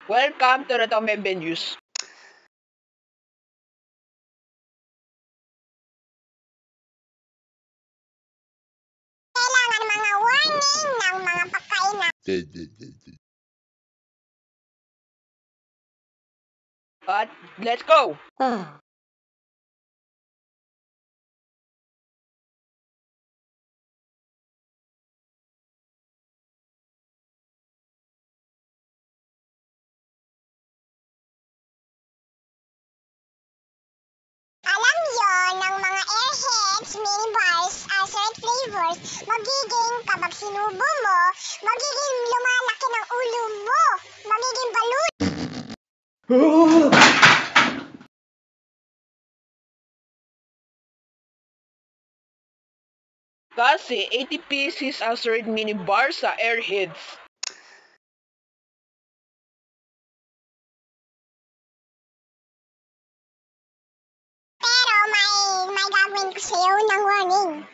Welcome to the Tomembe News. Kailangan mga warning ng mga pagkain na But let's go! alam nyo ng mga airheads, mini bars, assort flavors, magiging kapag sinubo mo, magiging lumalaki ng ulo mo, magiging balon. Kasi 80 pieces assorted mini bar sa Airheads. Pero may gagawin ko sa'yo ng warning.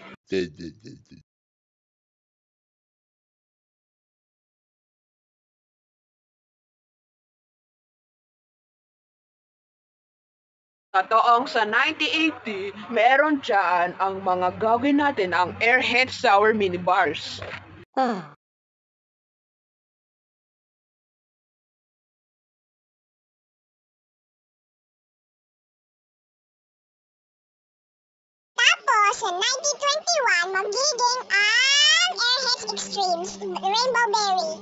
Katoong sa 1980, meron dyan ang mga gagawin natin ang Airheads Sour Mini Bars. Tapos sa 1921, magiging ang Airheads Extremes, Rainbow Berry.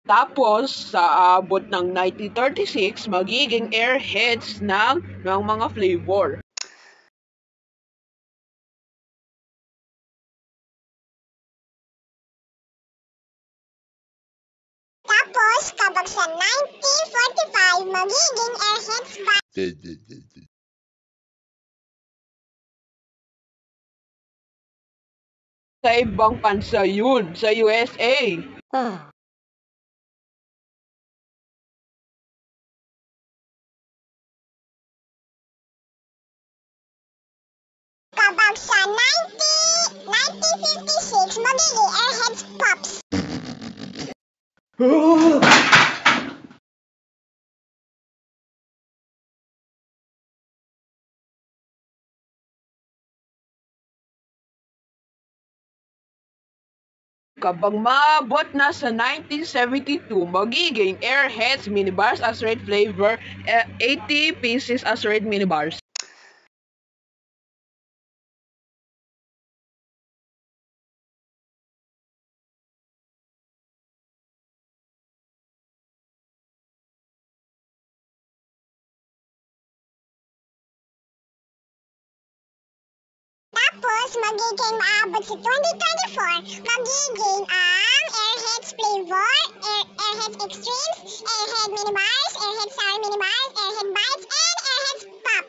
Tapos, sa abot ng 1936, magiging Airheads ng mga flavor. Tapos kapag sa 1945, magiging Airheads Bar. Sa ibang bansa yun, sa USA. Kapag sa 1956, magiging Airheads Pops. Kapag maabot na sa 1972, magiging Airheads Mini Bars Assorted Flavor, 80 pieces Assorted Mini Bars. Tapos magiging maabot sa 2024, magiging ang Airheads Flavor, Airheads Extremes, Airhead Mini Bars, Airhead Sour Mini Bars, Airhead Bites, and Airheads Pop.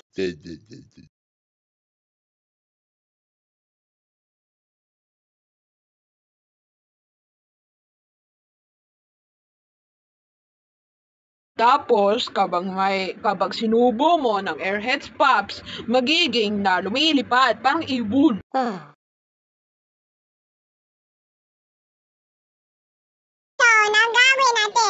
Tapos, kapag sinubo mo ng Airheads Pops, magiging na lumilipad, parang ibon. So, nagawin natin.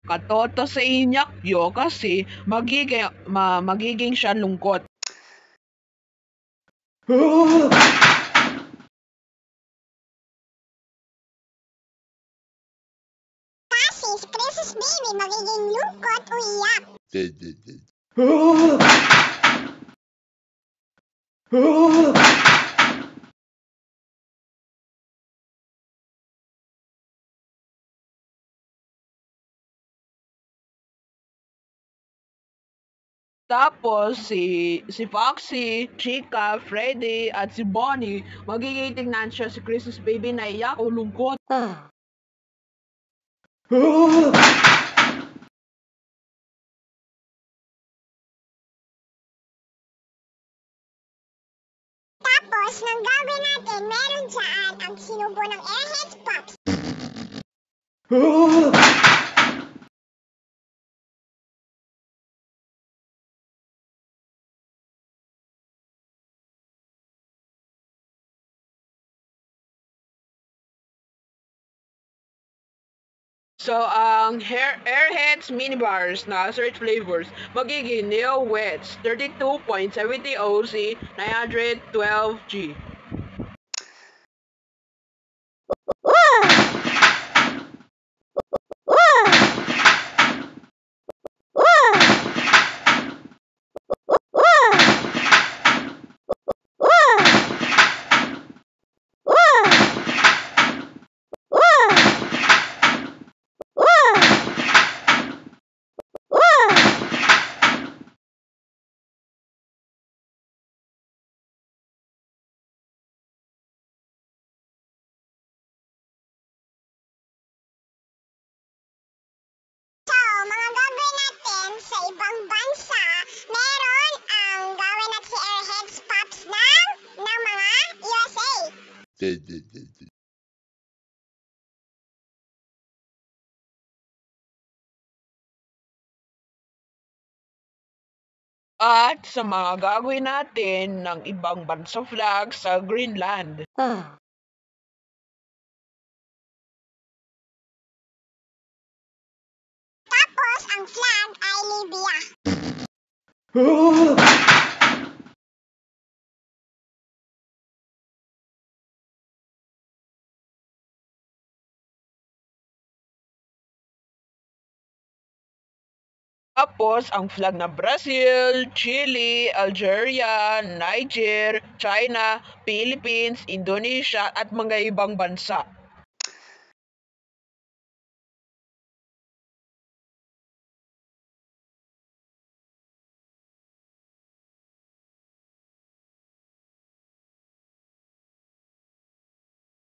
Katoto sa inyak yo kasi magiging siya lungkot. Kasi si Princess Baby magiging lungkot o iyak. Tapos si Foxy, Chica, Freddy at si Bonnie, magiging tingnan siya si Christmas Baby na iyak o lungkot. Tapos, nang gagawin natin, meron dyan ang sinubo ng Airheads Pops. So, ang Airheads Mini Bars na search flavors magiging Neo Wets 32.70 OC 912G. So, mga gagawin natin sa ibang bansa, meron ang gawin natin si Airheads Pops ng mga USA. At sa mga gagawin natin ng ibang bansa flag sa Greenland. Tapos, ang flag ay Libya. Tapos, ang flag ng Brazil, Chile, Algeria, Niger, China, Philippines, Indonesia, at mga ibang bansa.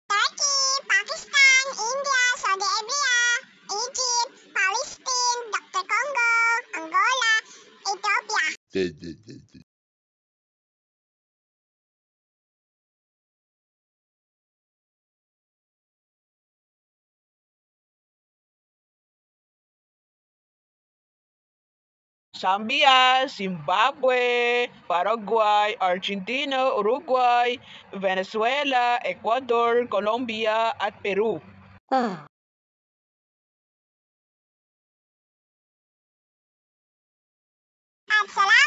Turkey, Pakistan, India, Saudi Arabia, Egypt, Palestine, Dr. Congo, Angola, Ethiopia. Zambia, Zimbabwe, Paraguay, Argentina, Uruguay, Venezuela, Ecuador, Colombia, at Peru. At salamat!